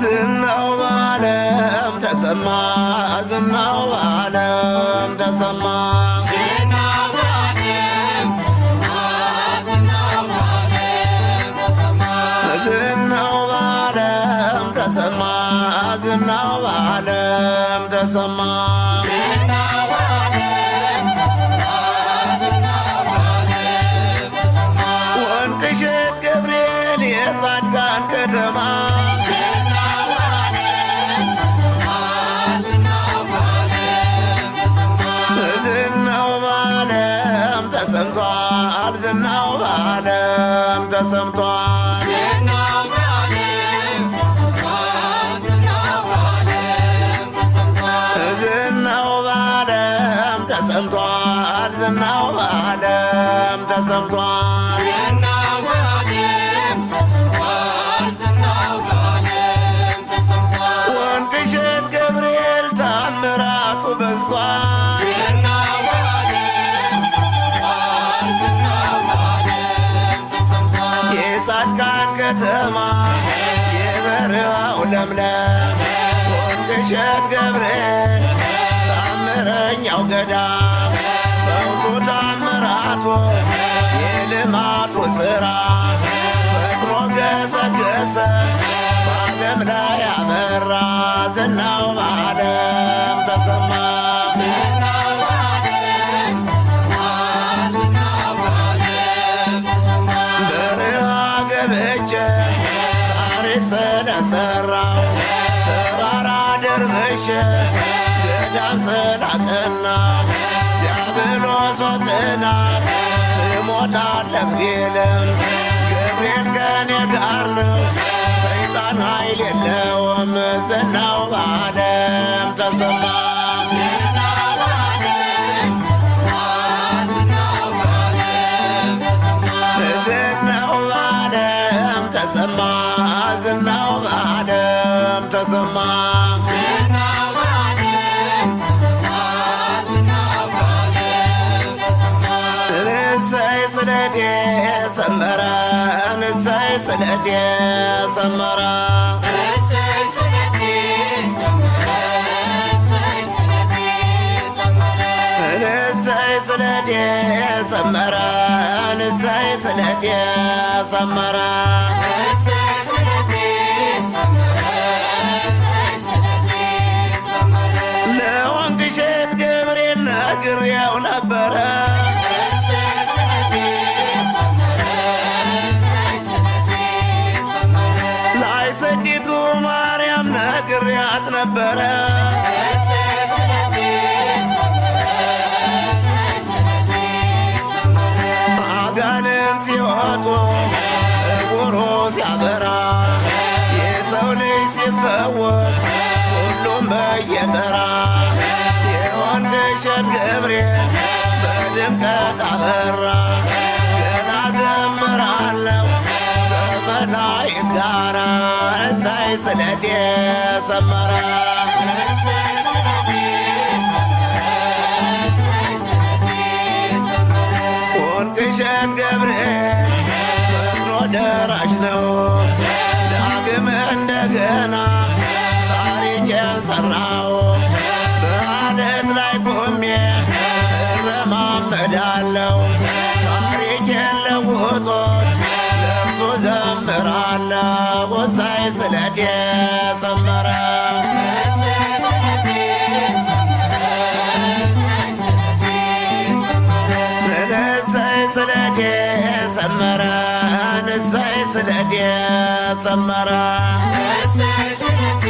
ዝናው በዓለም ተሰማ ዝናው በዓለም ተሰማ ዝናው በዓለም ተሰማ ዝናው በዓለም ተሰማ ዝናው በዓለም ተሰማ ዝናው በዓለም ተሰማ ዝናው በዓለም ተሰማ ዝናው በዓለም ተሰማ ወንቅ እሸት ገብርኤል የጻድቃን ከተማ ዝናው በዓለም ተሰማ ዝናው በዓለም ተሰማ ዝናው በዓለም ተሰምቷል ዝናው በዓለም ተሰምቷል ዝናው በዓለም ተሰምቷል ዝናው በዓለም ተሰምቷል ዝናው በዓለም ተሰምቷል ዝናው በዓለም ተሰምቷል ዝናው በዓለም ተሰምቷል ዝናው በዓለም ተሰምቷል ወንቅ እሸት ገብርኤል ታምራቱ በዝቷል ዝናው በዓለም ተሰምቷል ዝናው በዓለም ተሰምቷል የጻድቃን ከተማ የበረሃው ለምለም ወንቅ እሸት ገብርኤል ታምረኛው ገዳም ፈውሱ ታምራቱ የልማቱ ሥራ ፈጥኖ ገሰገሰ በዓለም ላይ አበራ ዝናው በዓለም ተሰማ ዝናው በዓለም ተሰማ ዝናው በዓለም ተሰማ በረሃ ገብቼ ታሪክ ስለሰራው ተራራ ደርምሼ ገዳም ስላቀና ዲያብሎስ በቅናት ትሞታለህ ቢልም ገብርኤል ከኔ ጋር ነው ሰይጣን ኃይል የለውም ዝናው በዓለም ተሰማ ዝናው በዓለም ተሰማ ዝናው በዓለም ተሰማ ዝናው በዓለም ተሰማ ዝናው በዓለም ተሰማ ዝናው በዓለም ተሰማ ዝናው በዓለም ተሰማ እሰይ ስለቴ ሰመረ እሰይ ስለቴ ሰመረ እሰይ ስለቴ ሰመረ እሰይ ስለቴ ሰመረ እሰይ ስለቴ ሰመረ እሰይ ስለቴ ሰመረ እሰይ ስለቴ ሰመረ እሰይ ስለቴ ሰመረ ለወንቅ እሸት ገብርኤል ነግሬው ነበረ እሰይ ስለቴ ሰመረ እሰይ ስለቴ ሰመረ ላይሰዲቱ ማርያም ነግሬያት ነበረ እሰይ ስለቴ ሰመረ እሰይ ስለቴ ሰመረ አጋንንት ሲወጡ እውሩ ሲያበራ የሰው ልጅ ሲፈወስ ሁሉም በየተራ የወንቅ እሸት ገብርኤል በድምቀት አበራ ገና ዘምራለሁ ከመላእክት ጋራ እሰይ ስለቴ ሰመረ እሰይ ስለቴ ሰመረ እሰይ ስለቴ ሰመረ ወንቅ እሸት ገብርኤል ፈጥኖ ደራሽ ነው ዳግም እንደገና ታሪኬን ሰራው በዓለት ላይ ቆሜ እረማመዳለሁ ታሪኬን ለውጦት ለእርሱ ዘምራለሁ እሰይ ስለቴ ሰመረ እሰይ ስለቴ ሰመረ እሰይ ስለቴ ሰመረ እሰይ ስለቴ ሰመረ እሰይ ስለቴ ሰመረ እሰይ ስለቴ